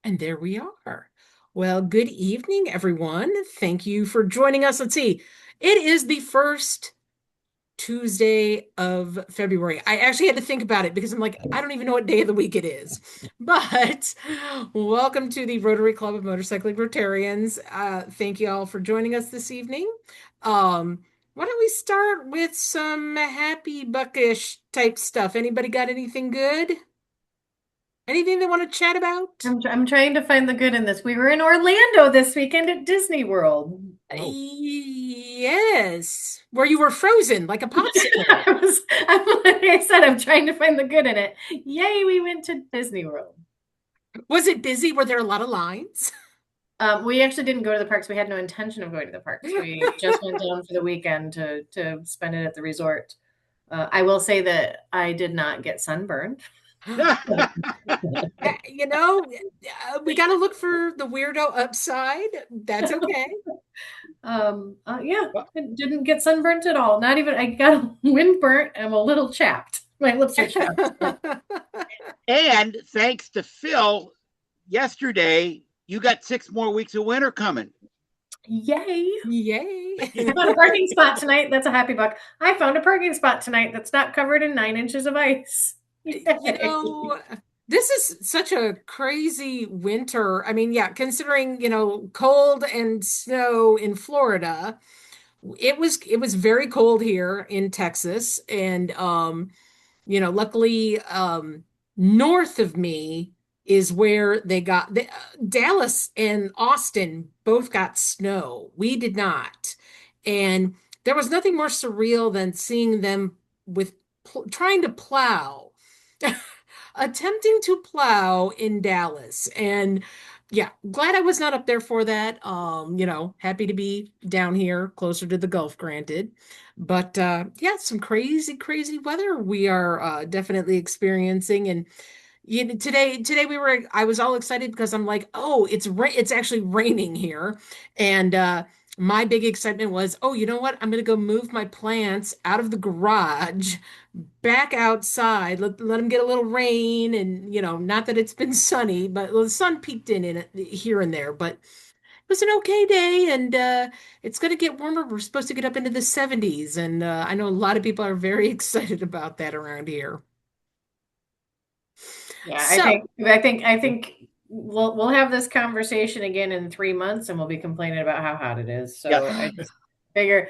And there we are. Well, good evening, everyone. Thank you for joining us. Let's see. It is the first Tuesday of February. I actually had to think about it because I'm like, I don't even know what day of the week it is. But welcome to the Rotary Club of Motorcycling Rotarians. Thank you all for joining us this evening. Um, why don't we start with some happy buckish type stuff? Anybody got anything good? Anything they want to chat about? I'm trying to find the good in this. We were in Orlando this weekend at Disney World. Oh, Yes, where you were frozen like a popsicle. Like I said, I'm trying to find the good in it. Yay, we went to Disney World. Was it busy? Were there a lot of lines? We actually didn't go to the parks. We had no intention of going to the parks. We just went down for the weekend to spend it at the resort. I will say that I did not get sunburned. We got to look for the weirdo upside. That's okay. Yeah, I didn't get sunburnt at all. Not even, I got wind burnt. I'm a little chapped. My lips are chapped. and thanks to Phil, yesterday you got 6 more weeks of winter coming. Yay. Yay. I found a parking spot tonight. That's a happy buck. I found a parking spot tonight that's not covered in 9 inches of ice. You Yay. know, this is such a crazy winter. I mean, yeah, considering, cold and snow in Florida, it was very cold here in Texas, and luckily, north of me is where Dallas and Austin both got snow. We did not. And there was nothing more surreal than seeing them with trying to plow, attempting to plow in Dallas. And yeah, glad I was not up there for that. Happy to be down here closer to the Gulf, granted. But yeah, some crazy, crazy weather we are definitely experiencing. And today I was all excited because I'm like, oh, it's actually raining here. And my big excitement was, oh, you know what? I'm gonna go move my plants out of the garage back outside, let them get a little rain. And not that it's been sunny, but the sun peeked in it here and there. But it was an okay day, and it's going to get warmer. We're supposed to get up into the 70s, and I know a lot of people are very excited about that around here. Yeah, So, I think we'll have this conversation again in 3 months and we'll be complaining about how hot it is. Yeah. So I just figure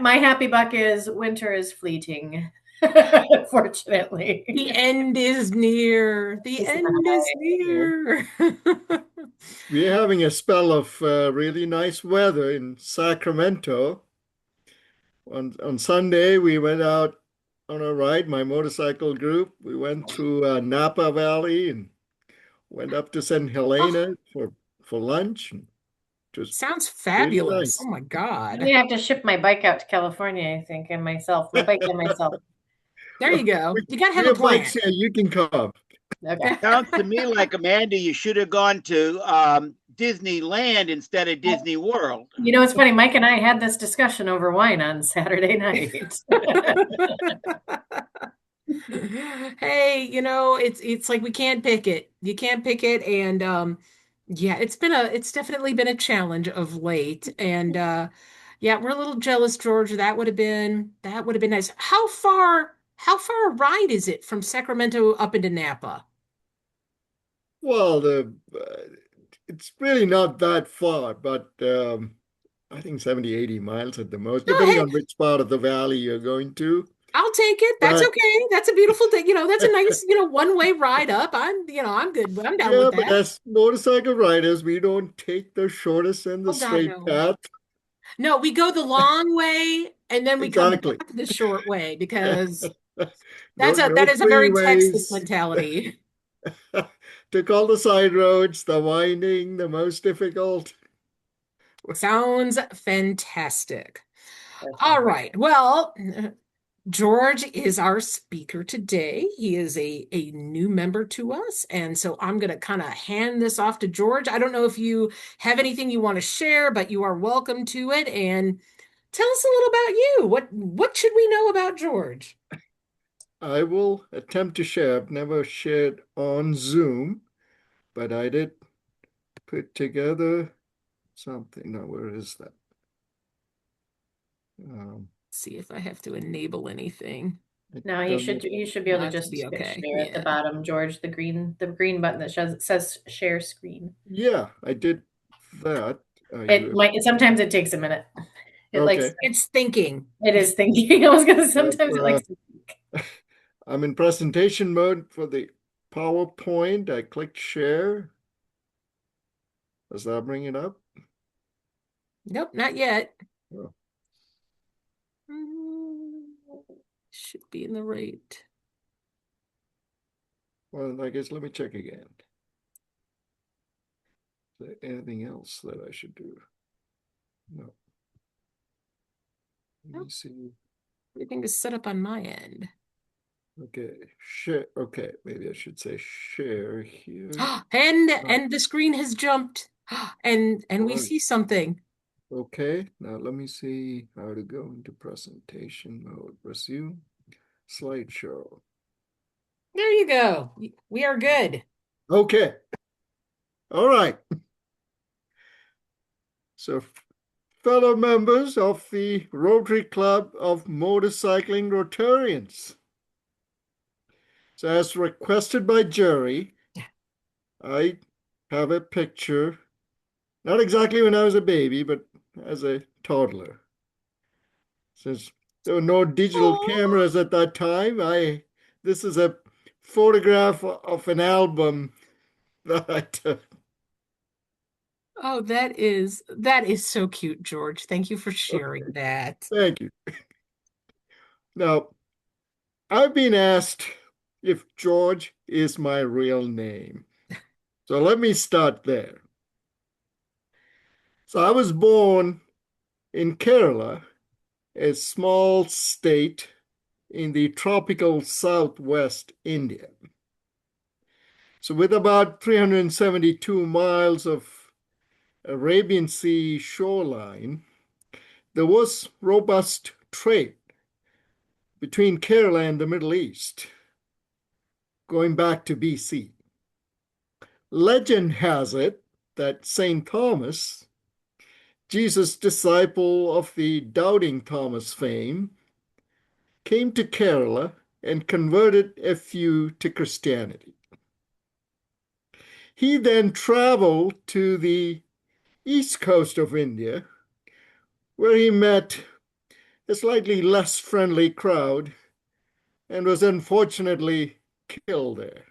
my happy buck is winter is fleeting. Fortunately. the end is near. The end is near. We're having a spell of really nice weather in Sacramento. On Sunday, we went out on a ride, my motorcycle group. We went through Napa Valley and went up to St. Oh, Helena for lunch. And just sounds really fabulous. Oh nice. my I'm God. gonna have to ship my bike out to California, I think, and myself, my bike and myself. There you go. We, You got to we have a have plan. bikes here. You can come. Okay. Sounds to me like Amanda, you should have gone to Disneyland instead of Disney World. You know, it's funny. Mike and I had this discussion over wine on Saturday night. Hey, it's like we can't pick it. You can't pick it, and yeah, it's definitely been a challenge of late. And yeah, we're a little jealous, George. That would have been nice. How far a ride is it from Sacramento up into Napa? Well, it's really not that far, but I think 70, 80 miles at the most, No, depending hey, on which part of the valley you're going to. I'll take it. That's But okay. That's a beautiful thing. That's a nice, one-way ride up. I'm good. I'm down with yeah, but that. as motorcycle riders, we don't take the shortest and the Oh God, straight no. path. No, we go the long way and then we come Exactly. back the short way because No, that no is a very Texas freeways. mentality. Took all the side roads, the winding, the most difficult. Sounds fantastic. All right. Well, George is our speaker today. He is a new member to us. And so I'm going to kind of hand this off to George. I don't know if you have anything you want to share, but you are welcome to it. And tell us a little about you. What should we know about George? I will attempt to share. I've never shared on Zoom, but I did put together something. Now, where is that? See if I have to enable anything. No, you should be able to That should just be okay. share at the Yeah. bottom, George, the green button that says share screen. Yeah, I did that. Sometimes it takes a minute. It likes Okay. It's thinking. it is thinking. I was gonna sometimes it Uh, likes to think. I'm in presentation mode for the PowerPoint. I click share. Does that bring it up? Nope, not yet. Oh, Should be in the right. well, I guess let me check again. Is there anything else that I should do? No. Let me see. Everything is set up on my end. Okay, share. Okay, maybe I should say share here. And the screen has jumped. And we Right. see something. Okay, now let me see how to go into presentation mode. Resume slideshow. There you go. We are good. Okay. All right. So, fellow members of the Rotary Club of Motorcycling Rotarians. So, as requested by Jerry, I have a picture, not exactly when I was a baby, but as a toddler. Since there were no digital cameras at that time, this is a photograph of an album that I took. Oh, that is so cute, George. Thank you for sharing that. Thank you. Now, I've been asked if George is my real name. So let me start there. So I was born in Kerala, a small state in the tropical southwest India. So with about 372 miles of Arabian Sea shoreline, there was robust trade between Kerala and the Middle East, going back to BC. Legend has it that St. Thomas, Jesus' disciple of the Doubting Thomas fame, came to Kerala and converted a few to Christianity. He then traveled to the east coast of India, where he met a slightly less friendly crowd and was unfortunately killed there.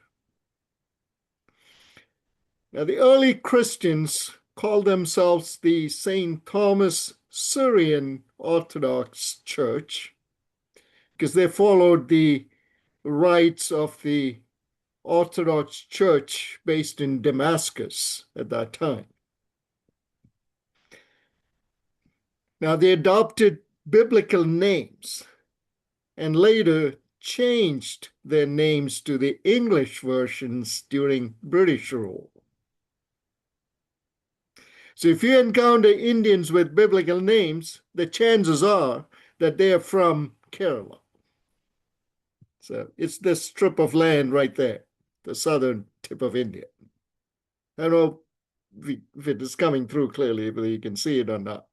Now, the early Christians called themselves the St. Thomas Syrian Orthodox Church because they followed the rites of the Orthodox Church based in Damascus at that time. Now, they adopted biblical names and later changed their names to the English versions during British rule. So if you encounter Indians with biblical names, the chances are that they are from Kerala. So it's this strip of land right there, the southern tip of India. I don't know if it is coming through clearly, whether you can see it or not.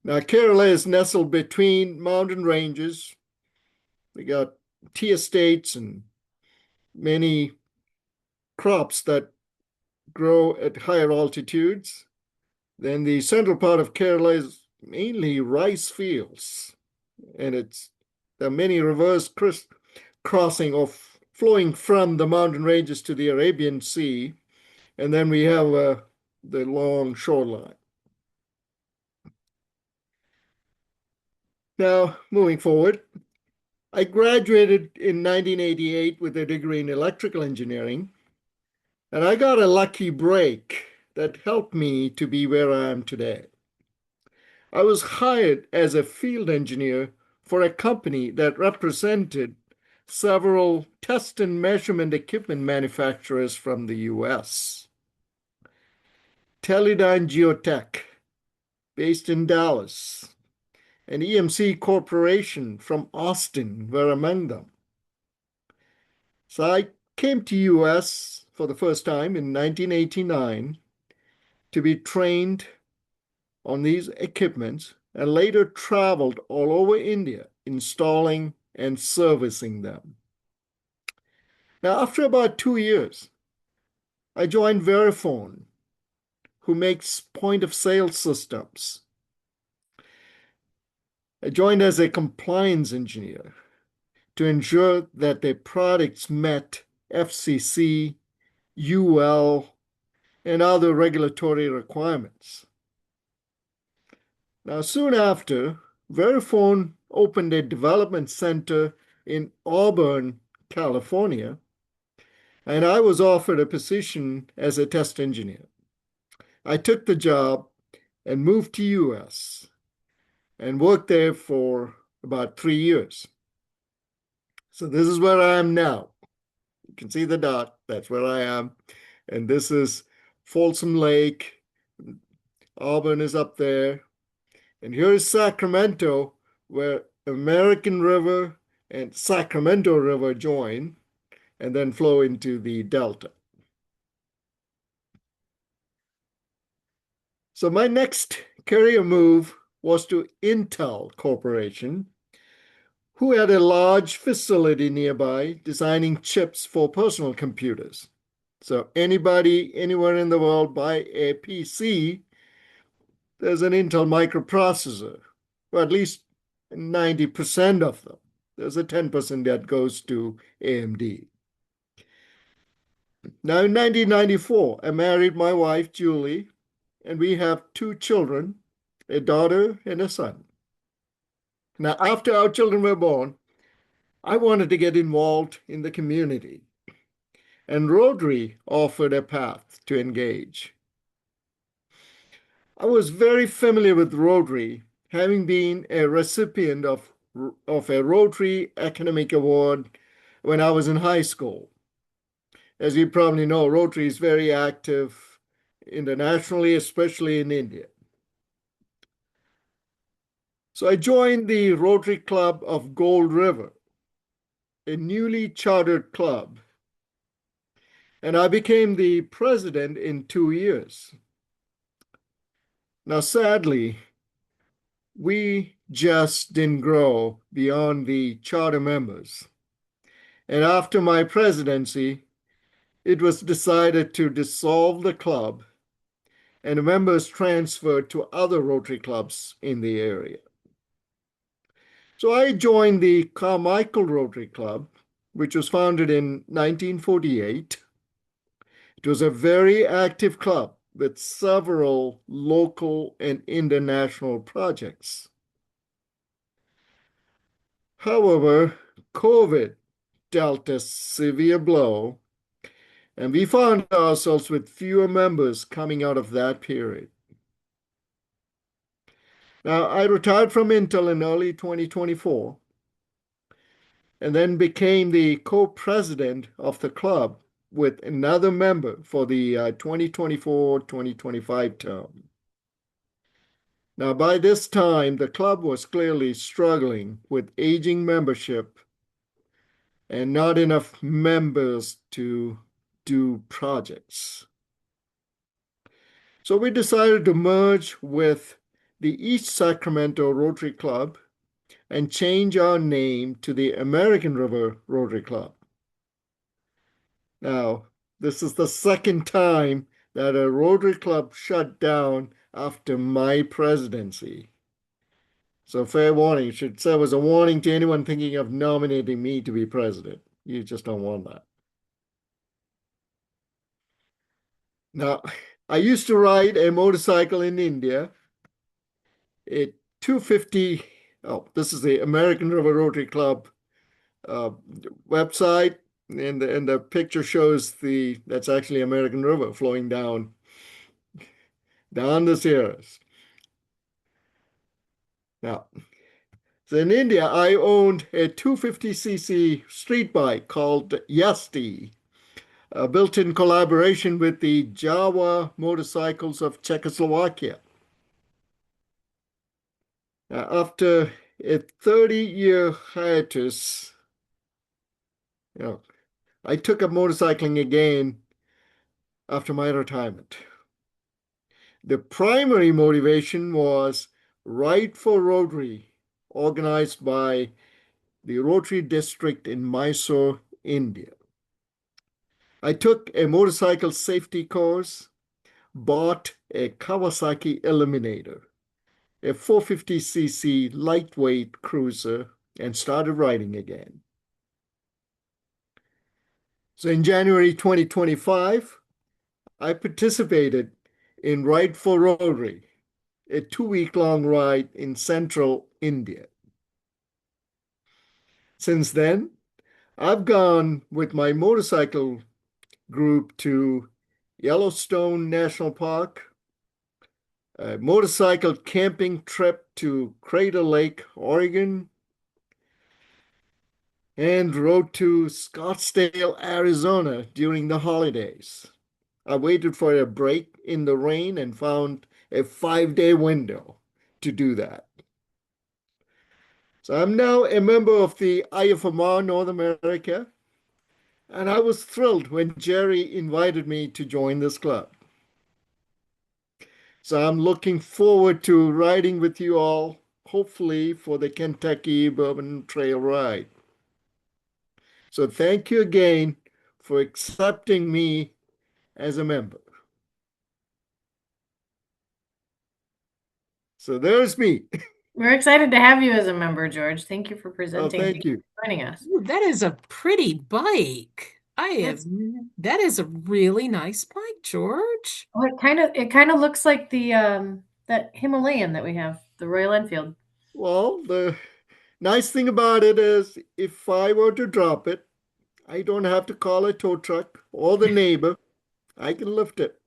Now, Kerala is nestled between mountain ranges. We got tea estates and many crops that grow at higher altitudes. Then the central part of Kerala is mainly rice fields, and there are many rivers crossing of flowing from the mountain ranges to the Arabian Sea, and then we have the long shoreline. Now, moving forward, I graduated in 1988 with a degree in electrical engineering, and I got a lucky break that helped me to be where I am today. I was hired as a field engineer for a company that represented several test and measurement equipment manufacturers from the US. Teledyne Geotech, based in Dallas, and EMC Corporation from Austin were among them. So I came to US for the first time in 1989 to be trained on these equipments and later traveled all over India installing and servicing them. Now, after about 2 years, I joined Verifone, who makes point of sale systems. I joined as a compliance engineer to ensure that their products met FCC, UL, and other regulatory requirements. Now, soon after, Verifone opened a development center in Auburn, California, and I was offered a position as a test engineer. I took the job and moved to US and worked there for about 3 years. So this is where I am now. You can see the dot, that's where I am. And this is Folsom Lake. Auburn is up there. And here is Sacramento, where American River and Sacramento River join and then flow into the Delta. So my next career move was to Intel Corporation, who had a large facility nearby designing chips for personal computers. So anybody anywhere in the world buy a PC, there's an Intel microprocessor, or at least 90% of them. There's a 10% that goes to AMD. Now, in 1994, I married my wife, Julie, and we have 2 children, a daughter and a son. Now, after our children were born, I wanted to get involved in the community, and Rotary offered a path to engage. I was very familiar with Rotary, having been a recipient of a Rotary Academic Award when I was in high school. As you probably know, Rotary is very active internationally, especially in India. So I joined the Rotary Club of Gold River, a newly chartered club, and I became the president in 2 years. Now, sadly, we just didn't grow beyond the charter members. And after my presidency, it was decided to dissolve the club and the members transferred to other Rotary clubs in the area. So I joined the Carmichael Rotary Club, which was founded in 1948. It was a very active club with several local and international projects. However, COVID dealt a severe blow, and we found ourselves with fewer members coming out of that period. Now, I retired from Intel in early 2024 and then became the co-president of the club with another member for the 2024-2025 term. Now, by this time, the club was clearly struggling with aging membership and not enough members to do projects. So we decided to merge with the East Sacramento Rotary Club and change our name to the American River Rotary Club. Now, this is the second time that a Rotary Club shut down after my presidency. So fair warning, it should serve as a warning to anyone thinking of nominating me to be president. You just don't want that. Now, I used to ride a motorcycle in India. A 250, oh, this is the American River Rotary Club website, and the picture shows that's actually American River flowing down the Sierras. Now, so in India, I owned a 250cc street bike called Yasti, built in collaboration with the Jawa Motorcycles of Czechoslovakia. Now, after a 30-year hiatus, I took up motorcycling again after my retirement. The primary motivation was Ride for Rotary, organized by the Rotary District in Mysore, India. I took a motorcycle safety course, bought a Kawasaki Eliminator, a 450cc lightweight cruiser, and started riding again. So in January 2025, I participated in Ride for Rotary, a 2 week long ride in central India. Since then, I've gone with my motorcycle group to Yellowstone National Park, a motorcycle camping trip to Crater Lake, Oregon, and rode to Scottsdale, Arizona during the holidays. I waited for a break in the rain and found a 5 day window to do that. So I'm now a member of the IFMR North America, and I was thrilled when Jerry invited me to join this club. So I'm looking forward to riding with you all, hopefully for the Kentucky Bourbon Trail ride. So thank you again for accepting me as a member. So there's me. We're excited to have you as a member, George. Thank you for Oh, presenting. thank Thank you you. for joining us. Ooh, that is a pretty bike. That is a really nice bike, George. Oh, it kind of looks like the that Himalayan that we have, the Royal Enfield. Well, the nice thing about it is if I were to drop it, I don't have to call a tow truck or the neighbor. I can lift it.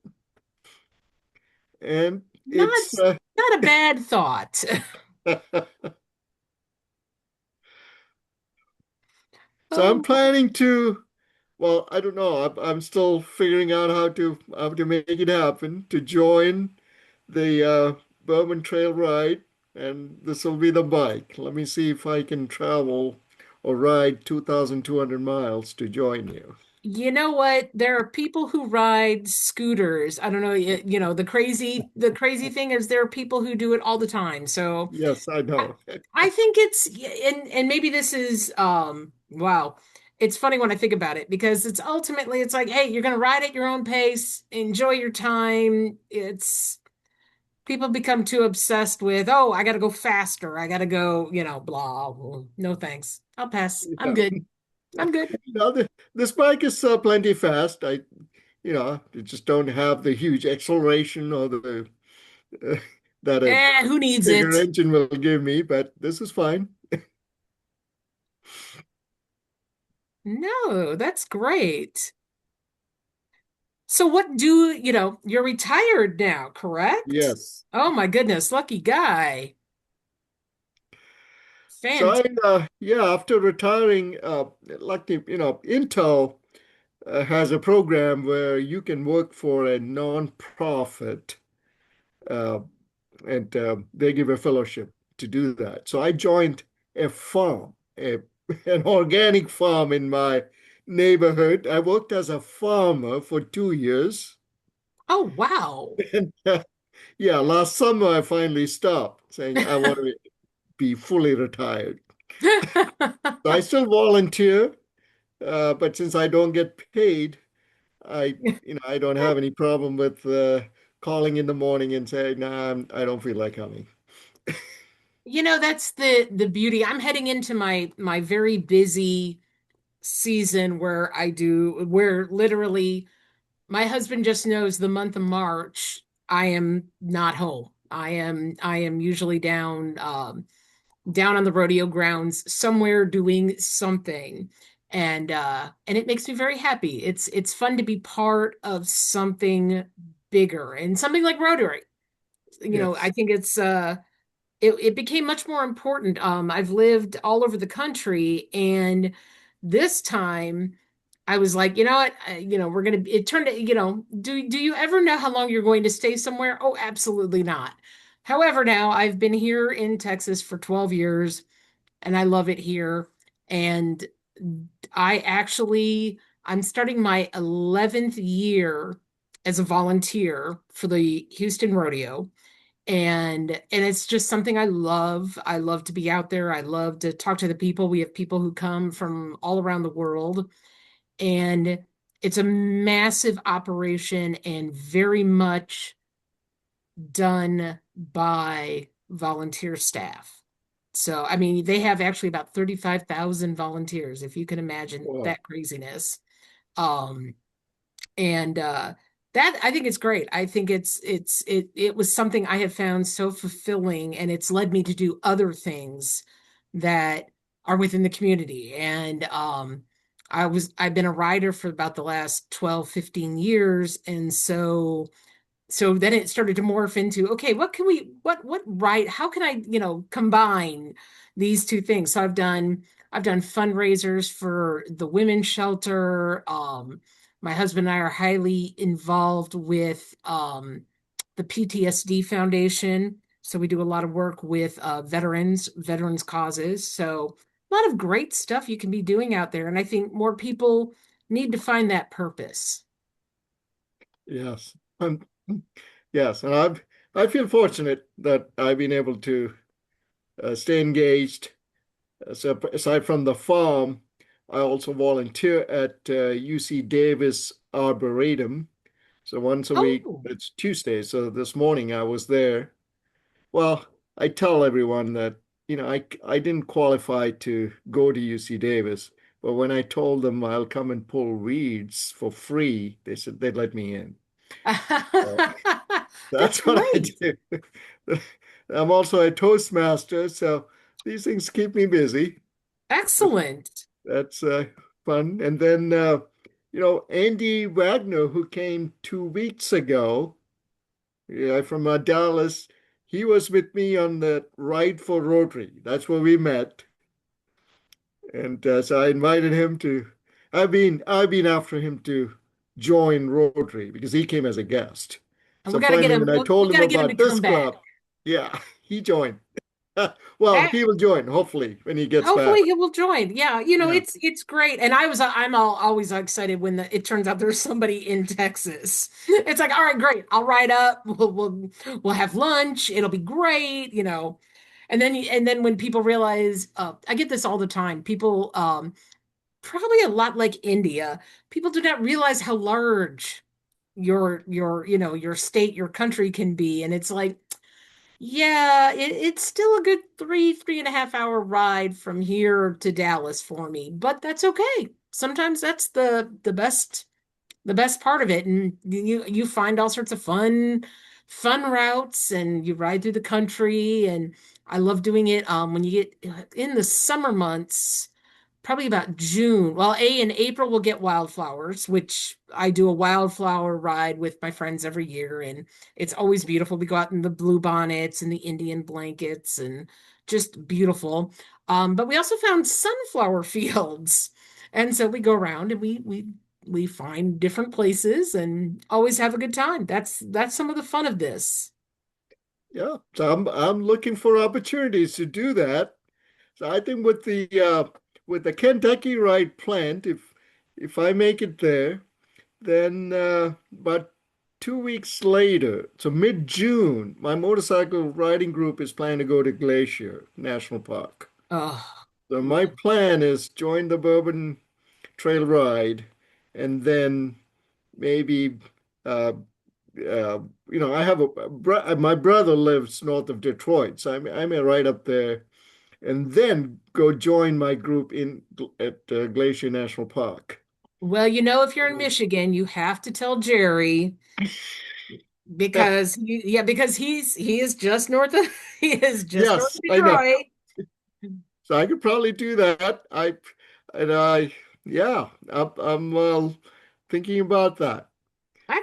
And Not it's not a bad thought. so I'm Oh, planning to, well, I don't know. I'm still figuring out how to make it happen to join the Bourbon Trail ride, and this will be the bike. Let me see if I can travel or ride 2,200 miles to join you. you know what? There are people who ride scooters. I don't know, the crazy thing is there are people who do it all the time. So Yes, I I, know. I think it's and maybe this is wow. It's funny when I think about it because it's like, hey, you're gonna ride at your own pace, enjoy your time. It's people become too obsessed with, oh, I gotta go faster. I gotta go, blah. Well, no thanks. I'll pass. I'm Yeah. good. I'm good. No, this bike is plenty fast. I just don't have the huge acceleration or the uh, that a Who needs bigger it? engine will give me, but this is fine. No, that's great. So what do, you're retired now, correct? Yes. Oh my goodness, lucky guy. So Fantastic. yeah, after retiring, Intel has a program where you can work for a non-profit, uh, and they give a fellowship to do that. So I joined a farm, an organic farm in my neighborhood. I worked as a farmer for 2 years. Oh, wow. And yeah, last summer I finally stopped saying I want to be fully retired. So I still volunteer, but since I don't get paid, I don't have any problem with calling in the morning and saying, nah, I don't feel like coming. That's the beauty. I'm heading into my very busy season where literally my husband just knows the month of March I am not home. I am usually down on the rodeo grounds somewhere doing something. And it makes me very happy. It's fun to be part of something bigger and something like Rotary. I Yes. think it became much more important. I've lived all over the country, and this time I was like, you know what, it turned to, do you ever know how long you're going to stay somewhere? Oh, absolutely not. However, now I've been here in Texas for 12 years and I love it here. And I'm starting my 11th year as a volunteer for the Houston Rodeo. And it's just something I love. I love to be out there. I love to talk to the people. We have people who come from all around the world, and it's a massive operation and very much done by volunteer staff. So, I mean, they have actually about 35,000 volunteers, if you can imagine Wow. that craziness. Um, and that I think it's great. I think it was something I have found so fulfilling, and it's led me to do other things that are within the community. And I've been a rider for about the last 12, 15 years. And so then it started to morph into, okay, what can we what right how can I, combine these two things? So I've done fundraisers for the women's shelter. My husband and I are highly involved with the PTSD Foundation. So we do a lot of work with veterans causes. So a lot of great stuff you can be doing out there. And I think more people need to find that purpose. Yes. Yes, and I feel fortunate that I've been able to stay engaged. So aside from the farm, I also volunteer at UC Davis Arboretum. So once a week, Oh. it's Tuesday. So this morning I was there. Well, I tell everyone that, I didn't qualify to go to UC Davis, but when I told them I'll come and pull weeds for free, they said they'd let me in. So That's that's what I great. do. I'm also a Toastmaster, so these things keep me busy. Excellent. That's fun. And then, Andy Wagner, who came 2 weeks ago, yeah, from Dallas, he was with me on the ride for Rotary. That's where we met. And so I invited him to. I've been after him to join Rotary because he came as a guest. And we So got to get finally, him. when I We told him got to get him to about this come back. club, yeah, he joined. Well, Eh, he will join hopefully when he gets back. Hopefully he will join. Yeah, Yeah. it's great. And I'm always excited when it turns out there's somebody in Texas. It's like, all right, great. I'll ride up. We'll have lunch. It'll be great. And then when people realize, I get this all the time. People, probably a lot like India, people do not realize how large your state, your country can be. And it's like, yeah, it's still a good 3.5 hour ride from here to Dallas for me, but that's okay. Sometimes that's the best part of it. And you find all sorts of fun routes, and you ride through the country. And I love doing it when you get in the summer months, probably about June. Well, in April we'll get wildflowers, which I do a wildflower ride with my friends every year, and it's always beautiful. We go out in the blue bonnets and the Indian blankets, and just beautiful. But we also found sunflower fields, and so we go around and we find different places and always have a good time. That's some of the fun of this. Yeah. So I'm looking for opportunities to do that. So I think with the Kentucky Ride plant, if I make it there, then about 2 weeks later, so mid-June, my motorcycle riding group is planning to go to Glacier National Park. Oh, So my plan is join the Bourbon Trail ride, and then maybe uh, I have my brother lives north of Detroit, so I may ride up there and then go join my group at Glacier National Park. well, if you're in Michigan, you have to tell Jerry, because he is just north of he is just north Yes, of I know. Detroit. So I could probably do that. And I, yeah, I'm thinking about that.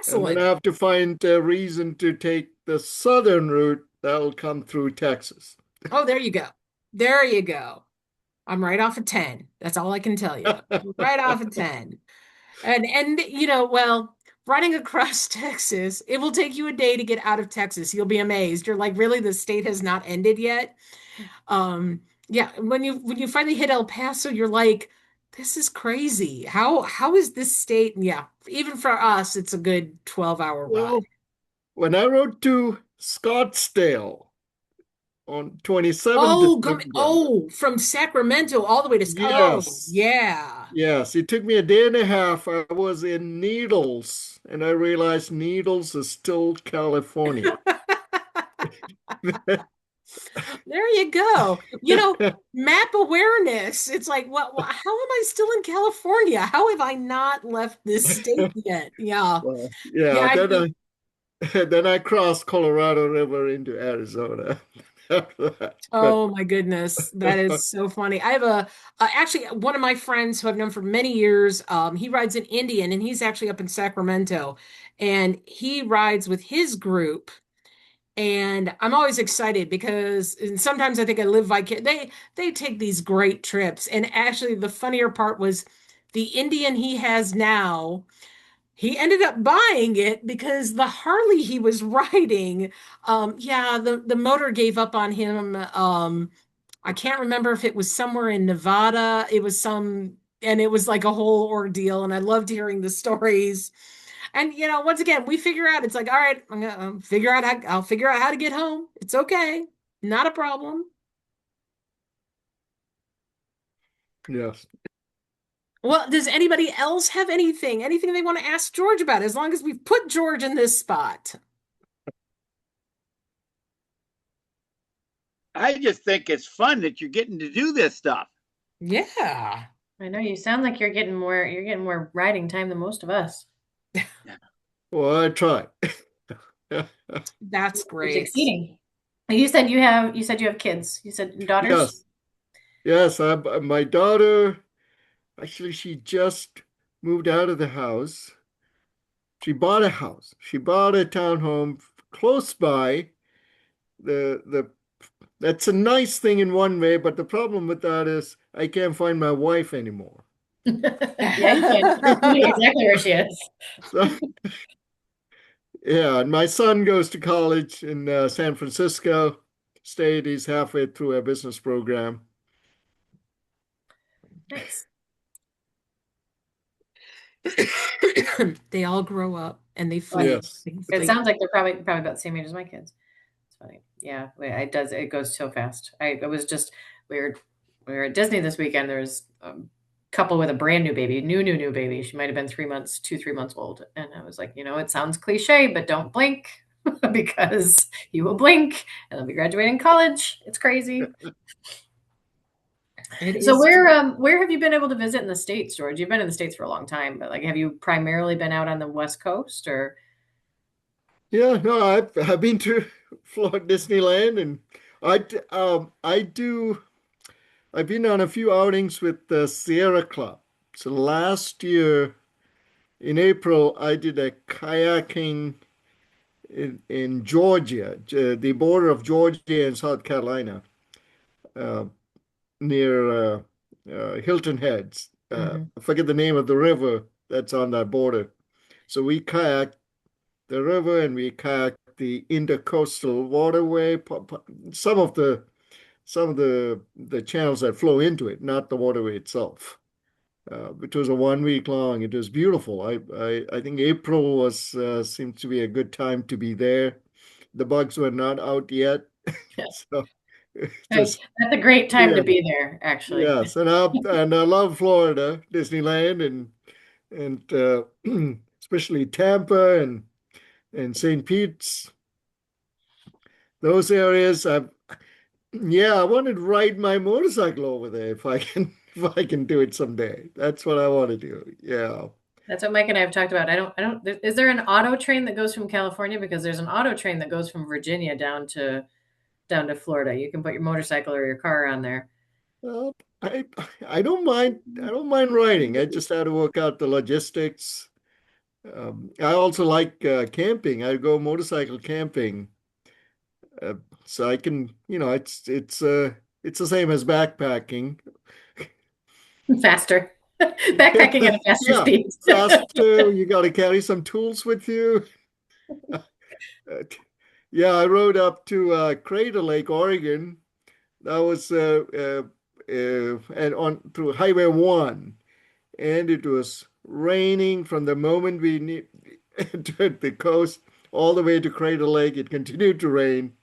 And then I Excellent. have to find a reason to take the southern route that'll come through Texas. Oh, there you go. There you go. I'm right off of 10. That's all I can tell you. Right off of 10. And well, riding across Texas, it will take you a day to get out of Texas. You'll be amazed. You're like, really, the state has not ended yet? Yeah, when you finally hit El Paso, you're like, This is crazy. How is this state? Yeah, even for us, it's a good 12-hour ride. Well, when I rode to Scottsdale on 27 December, From Sacramento all the way to yes, yeah. yes, it took me a day and a half. I was in Needles, and I realized Needles is still California. There you go. Map awareness. It's like, how am I still in California? How have I not left this state yet? Yeah. Well, Yeah, yeah, then I crossed Colorado River into Arizona after that. But oh my goodness. That is so funny. I have actually one of my friends who I've known for many years, he rides an Indian and he's actually up in Sacramento and he rides with his group. And I'm always excited because and sometimes I think I live they take these great trips. And actually the funnier part was the Indian he has now, he ended up buying it because the Harley he was riding, yeah, the motor gave up on him. I can't remember if it was somewhere in Nevada. It was and it was like a whole ordeal. And I loved hearing the stories. And once again, we figure out it's like, all right, I'm gonna I'll figure out how to get home. It's okay. Not a problem. yes. Well, does anybody else have anything they want to ask George about, as long as we've put George in this spot? I just think it's fun that you're getting to do this stuff. Yeah, I know you sound like you're getting more riding time than most of us. Well, I tried. that's You're great. succeeding. You said you have kids. You said daughters? Yes, yes. My daughter, actually, she just moved out of the house. She bought a house. She bought a townhome close by. The That's a nice thing in one way, but the problem with that is I can't find my wife anymore. Yeah, you can. You know exactly where she is. So yeah, and my son goes to college in San Francisco State. He's halfway through a business program. Nice. They all grow up and they Well, flee. Yes. it sounds like they're probably about the same age as my kids. It's funny. Yeah, it does. It goes so fast. I was just we were we were at Disney this weekend. There was a couple with a brand new baby, new baby. She might have been 3 months, 3 months old, and I was like, it sounds cliche, but don't blink because you will blink, and they'll be graduating college. It's crazy. It So is. where have you been able to visit in the States, George? You've been in the States for a long time, but like, have you primarily been out on the West Coast or? Yeah, no, I've been to Florida Disneyland, and I do I've been on a few outings with the Sierra Club. So last year in April, I did a kayaking in Georgia, the border of Georgia and South Carolina, uh, near Hilton Heads. Mhm. I forget the name of the river that's on that border. So we kayaked the river and we kayaked the intercoastal waterway, some of the channels that flow into it, not the waterway itself. Which was a 1 week long. It was beautiful. I think April was seemed to be a good time to be there. The bugs were not out yet, so it Hey, was that's a great time to yeah, be there, actually. yes. And I love Florida, Disneyland, and especially Tampa and St. Pete's. Those areas. Yeah, I wanted to ride my motorcycle over there if I can if I can do it someday. That's what I want to do. Yeah. That's what Mike and I have talked about. Is there an auto train that goes from California? Because there's an auto train that goes from Virginia down to Florida. You can put your motorcycle or your car on there. Well, I don't mind. I don't mind riding. I just had to work out the logistics. I also like camping. I go motorcycle camping, uh, so I can. It's the same as backpacking. Faster. Backpacking at a faster Yeah, speed. faster. You got to carry some tools with you. Uh, yeah, I rode up to Crater Lake, Oregon. That was and on through Highway 1. and it was raining from the moment we entered the coast all the way to Crater Lake. It continued to rain,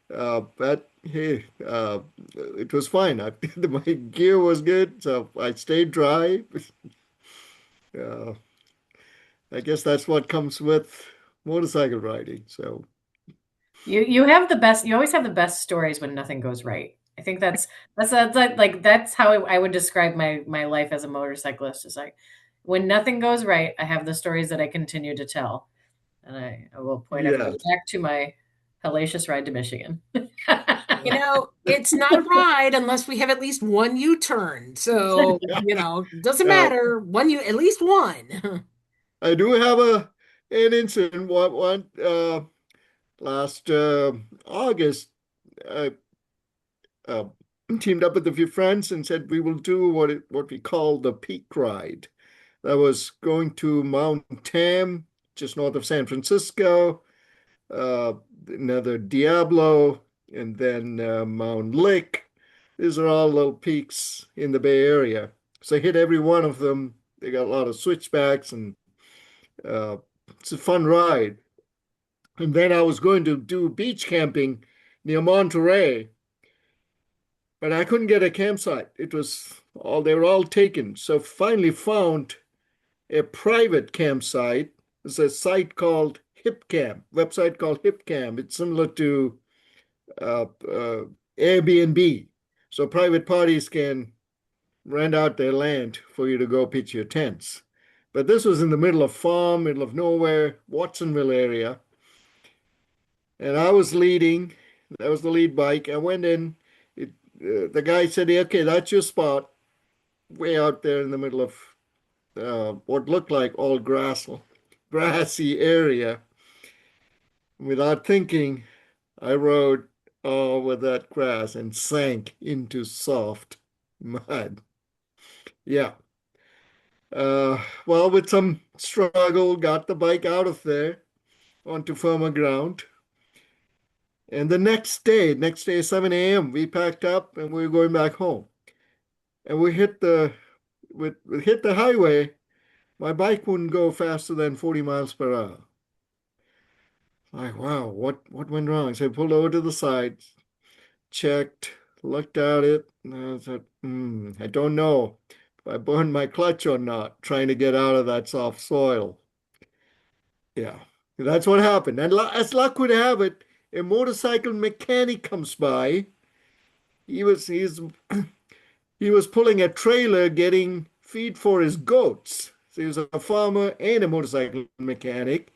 but hey, it was fine. My gear was good, so I stayed dry. Uh, I guess that's what comes with motorcycle riding. So You have the best. You always have the best stories when nothing goes right. I think that's how I would describe my life as a motorcyclist. Is like when nothing goes right, I have the stories that I continue to tell, and I will point everybody yes. back to my hellacious ride to Michigan. It's not a ride unless we have at least one U-turn. So, doesn't Uh, matter. At least one. I do have an incident. One last August, I uh, teamed up with a few friends and said we will do what we call the peak ride. That was going to Mount Tam, just north of San Francisco, uh, another Diablo, and then Mount Lick. These are all little peaks in the Bay Area. So I hit every one of them. They got a lot of switchbacks, and uh, it's a fun ride. And then I was going to do beach camping near Monterey, but I couldn't get a campsite. They were all taken. So finally found a private campsite. There's a site called HipCamp, website called HipCamp. It's similar to uh, uh, Airbnb. So private parties can rent out their land for you to go pitch your tents. But this was in the middle of farm, middle of nowhere, Watsonville area. And I was leading. That was the lead bike. I went in. The guy said, "Okay, that's your spot." Way out there in the middle of what looked like all grassy area. Without thinking, I rode over that grass and sank into soft mud. Yeah. Well, with some struggle, got the bike out of there onto firmer ground. And the next day, 7 a.m., we packed up and we were going back home. And we hit the highway. My bike wouldn't go faster than 40 miles per hour. Like, wow, what went wrong? So I pulled over to the side, checked, looked at it, and I said, I don't know if I burned my clutch or not, trying to get out of that soft soil. Yeah, that's what happened. And as luck would have it, a motorcycle mechanic comes by. He was he's he was pulling a trailer getting feed for his goats. So he was a farmer and a motorcycle mechanic.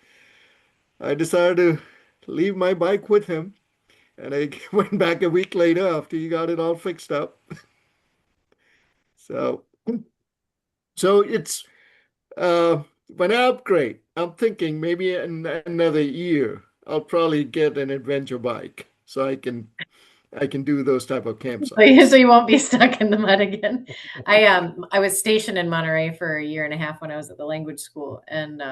I decided to leave my bike with him, and I went back a week later after he got it all fixed up. So, so it's an upgrade. I'm thinking maybe in another year I'll probably get an adventure bike so I can do those type of So campsites. you won't be stuck in the mud again. I was stationed in Monterey for a year and a half when I was at the language school, and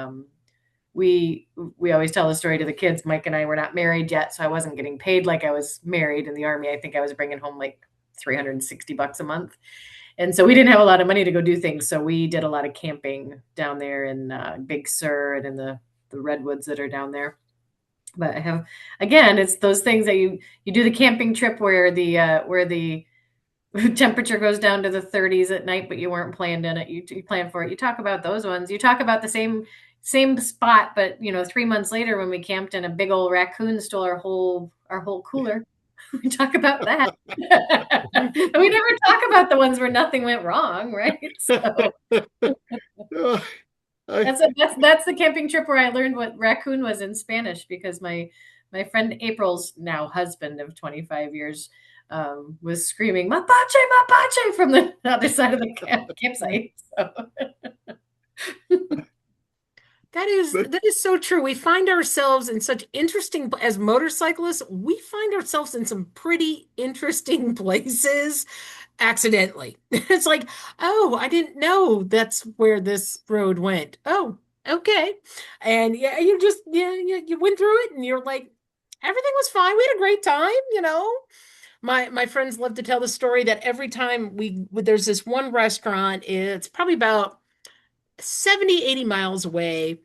we always tell the story to the kids. Mike and I were not married yet, so I wasn't getting paid like I was married in the Army. I think I was bringing home like $360 a month, and so we didn't have a lot of money to go do things. So we did a lot of camping down there in Big Sur and in the redwoods that are down there. But I have, again, it's those things that you do the camping trip where the temperature goes down to the 30s at night, but you weren't planned in it. You plan for it. You talk about those ones. You talk about the same spot, but 3 months later when we camped and a big old raccoon stole our whole cooler. We talk about that. And we never talk about the ones where nothing went wrong, right? So Oh, I, that's the camping trip where I learned what raccoon was in Spanish, because my friend April's now husband of 25 years was screaming "mapache, mapache" from the other side of the campsite. So That is but that is so true. We find ourselves in such interesting as motorcyclists, we find ourselves in some pretty interesting places accidentally. It's like, oh, I didn't know that's where this road went. Oh, okay. And yeah, you went through it and you're like, everything was fine. We had a great time. My friends love to tell the story that every time there's this one restaurant, it's probably about 70, 80 miles away.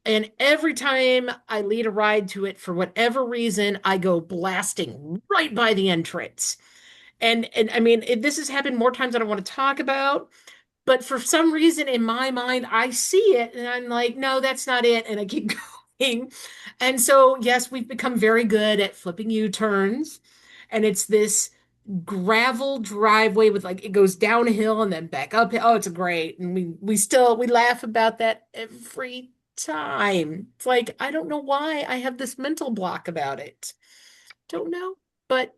And every time I lead a ride to it, for whatever reason, I go blasting right by the entrance. And I mean, this has happened more times than I want to talk about. But for some reason in my mind, I see it and I'm like, no, that's not it. And I keep going. And so, yes, we've become very good at flipping U-turns. And it's this gravel driveway with like it goes down a hill and then back up. Oh, it's great. And we laugh about that every time. It's like, I don't know why I have this mental block about it. Don't know. But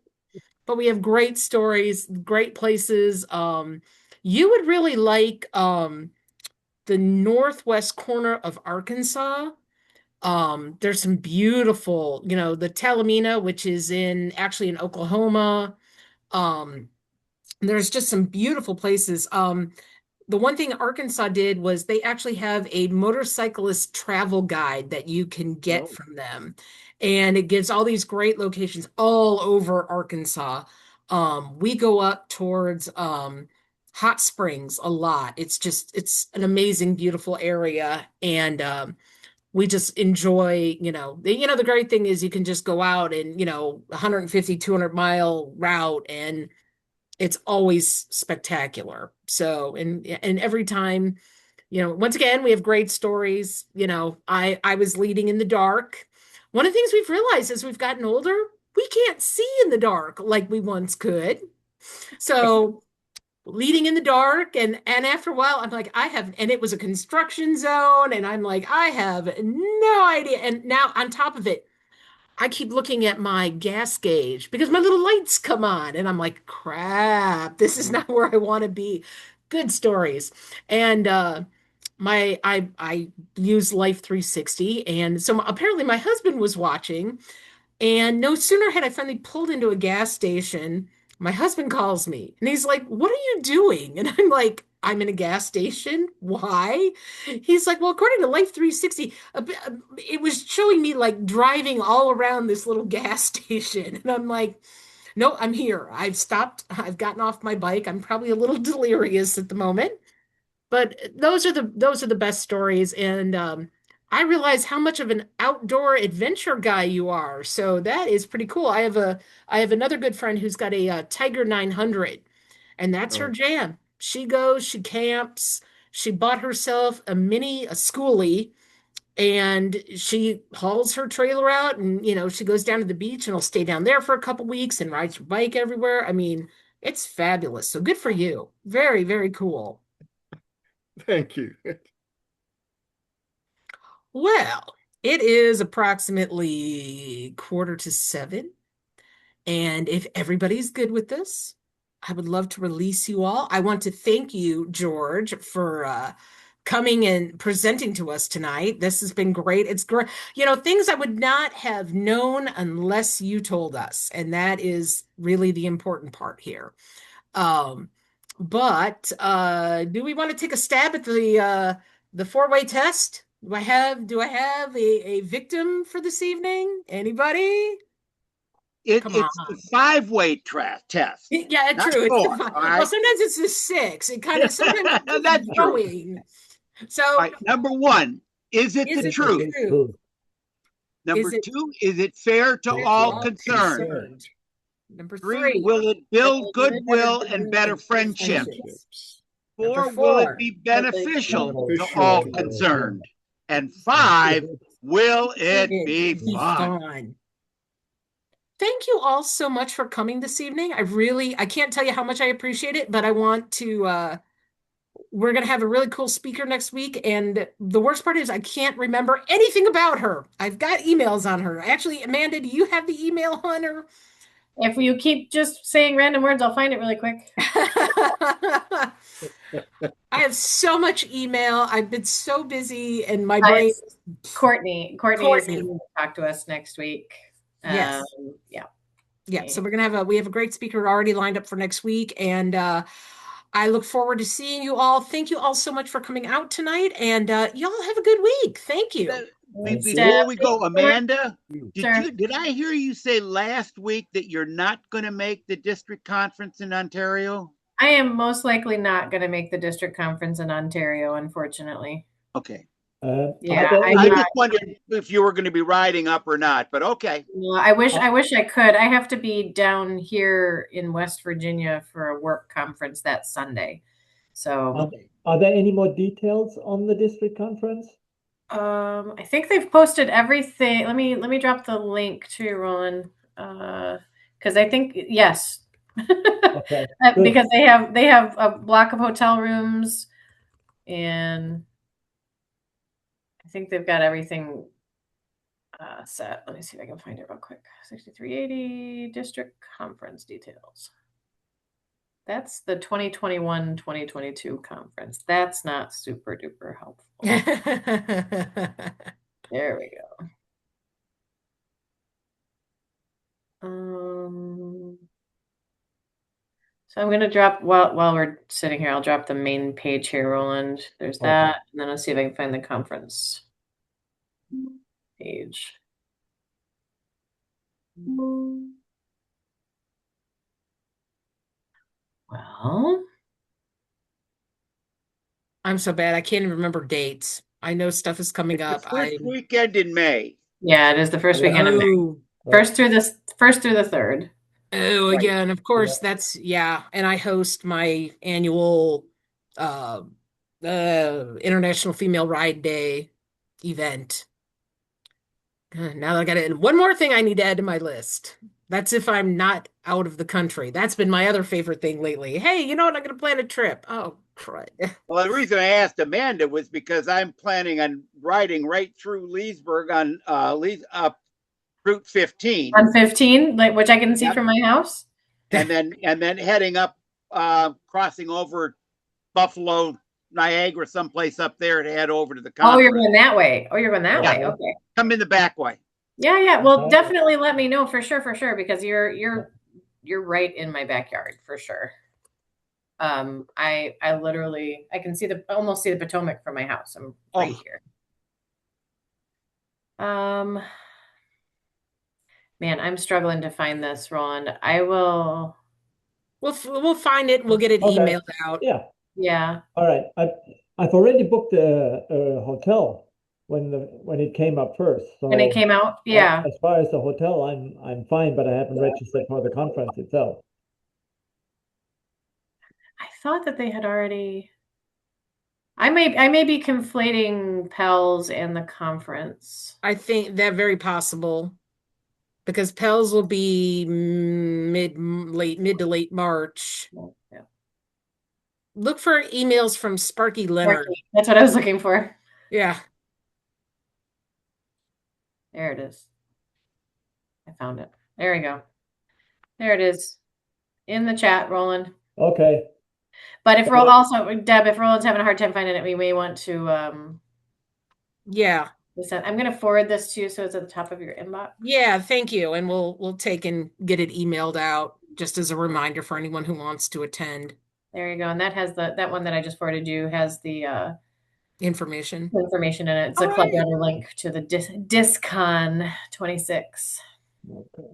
we have great stories, great places. You would really like the northwest corner of Arkansas. There's some beautiful, the Talamina, which is actually in Oklahoma. Um, there's just some beautiful places. The one thing Arkansas did was they actually have a motorcyclist travel guide that you can get Oh, from them. And it gives all these great locations all over Arkansas. We go up towards Hot Springs a lot. It's an amazing, beautiful area. And we just enjoy, the great thing is you can just go out and, 150, 200-mile route and it's always spectacular. So, and every time, once again, we have great stories. I was leading in the dark. One of the things we've realized as we've gotten older, we can't see in the dark like we once could. So, leading in the dark and after a while I'm like and it was a construction zone and I'm like I have no idea. And now on top of it, I keep looking at my gas gauge because my little lights come on and I'm like, crap, this is not where I want to be. Good stories. And I use Life 360 and so apparently my husband was watching and no sooner had I finally pulled into a gas station, my husband calls me and he's like, "What are you doing?" And I'm like, "I'm in a gas station. Why?" He's like, "Well, according to Life 360, it was showing me like driving all around this little gas station." And I'm like, "No, I'm here. I've stopped. I've gotten off my bike. I'm probably a little delirious at the moment." But those are the best stories, and I realize how much of an outdoor adventure guy you are. So that is pretty cool. I have another good friend who's got a Tiger 900, and that's her oh, jam. She goes, she camps, she bought herself a schoolie, and she hauls her trailer out, and she goes down to the beach and will stay down there for a couple weeks and rides her bike everywhere. I mean, it's fabulous. So good for you. Very, very cool. thank you. Well, it is approximately 6:45, and if everybody's good with this, I would love to release you all. I want to thank you, George, for coming and presenting to us tonight. This has been great. It's great. Things I would not have known unless you told us, and that is really the important part here. Um, but do we want to take a stab at the four-way test? Do I have a victim for this evening? Anybody? Come It's the on. five-way test, Yeah, not true. It's the four. five. All Well, right. sometimes it's the six. It kind of sometimes it That's keeps true. going. All So right. Number one, is it is the it the truth? truth? Number Is it two, is it fair to fair to all all concerned? concerned? Number Three, three, will it build will it better goodwill and better and better friendships? friendships? Number Four, will it four, be will it beneficial be to Beneficial all to all. concerned? And five, will it be it be fun? fun? Thank you all so much for coming this evening. I can't tell you how much I appreciate it, but I want to, we're going to have a really cool speaker next week. And the worst part is I can't remember anything about her. I've got emails on her. Actually, Amanda, do you have the email on her? If you keep just saying random words, I'll find it really quick. I have so much email. I've been so busy and my brain. It's Courtney. Courtney is Courtney. going to talk to us next week. Yes. Yeah. Yeah, so we have a great speaker already lined up for next week, and I look forward to seeing you all. Thank you all so much for coming out tonight, and y'all have a good week. Thank you. before we go, Amanda, Sir. did I hear you say last week that you're not going to make the district conference in Ontario? I am most likely not going to make the district conference in Ontario, unfortunately. Okay. Yeah, I just wondered if you were going to be riding up or not, but okay. well, I wish I could. I have to be down here in West Virginia for a work conference that Sunday. So Are there any more details on the district conference? I think they've posted everything. Let me drop the link to you, Roland. Because I think yes. Okay. Because they have a block of hotel rooms, and I think they've got everything set. Let me see if I can find it real quick. 6380 district conference details. That's the 2021-2022 conference. That's not super duper helpful. There we go. So I'm going to drop, while we're sitting here, I'll drop the main page here, Roland. There's that. And then I'll see if I can find the conference page. Well, I'm so bad. I can't even remember dates. I know stuff is coming up. The first weekend in May. Yeah, it is the first weekend of May. First through the third. Oh, again, of course, that's, yeah. And I host my annual International Female Ride Day event. Now I got it. One more thing I need to add to my list. That's if I'm not out of the country. That's been my other favorite thing lately. Hey, you know what? I'm going to plan a trip. Oh, crud. Well, the reason I asked Amanda was because I'm planning on riding right through Leesburg on up Route 15. On 15, which I can see from my house. And then heading up, crossing over Buffalo, Niagara, someplace up there to head over to the conference. Oh, you're going that way. You're going that way. Okay. Come in the back way. Yeah. Well, definitely let me know for sure, because you're right in my backyard for sure. I literally can almost see the Potomac from my house. I'm right here. Man, I'm struggling to find this, Roland. I will. We'll find it. We'll get it emailed out. Yeah. All right. I've already booked a hotel when it came up first. So when it came out, yeah. As far as the hotel, I'm fine, but I haven't registered for the conference itself. I thought that they had already. I may be conflating Pels and the conference. I think that very possible, because Pels will be mid to late March. Yeah. Look for emails from Sparky Leonard. That's what I was looking for. Yeah. There it is. I found it. There we go. There it is. In the chat, Roland. Okay. But if Roland's having a hard time finding it, we may want to yeah. I'm going to forward this to you so it's at the top of your inbox. Yeah, thank you. And we'll take and get it emailed out just as a reminder for anyone who wants to attend. There you go. And that has that one that I just forwarded you has the information in it. It's a club letter link to the DisCon 26. Okay.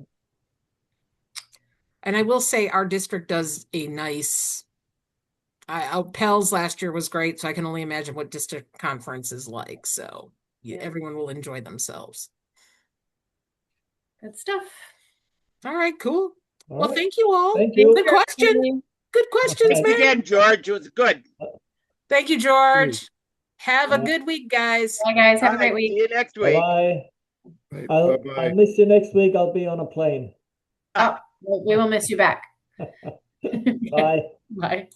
And I will say our district does a nice Pels last year was great, so I can only imagine what district conference is like. So everyone will enjoy themselves. Good stuff. All right, cool. Well, thank you all. Thank you. Good question. Good questions, man. Again, George, it was good. Thank you, George. Have a good week, guys. Bye, guys. Have a great week. See you next week. Bye. I'll miss you next week. I'll be on a plane. Oh, we will miss you back. Bye. Bye.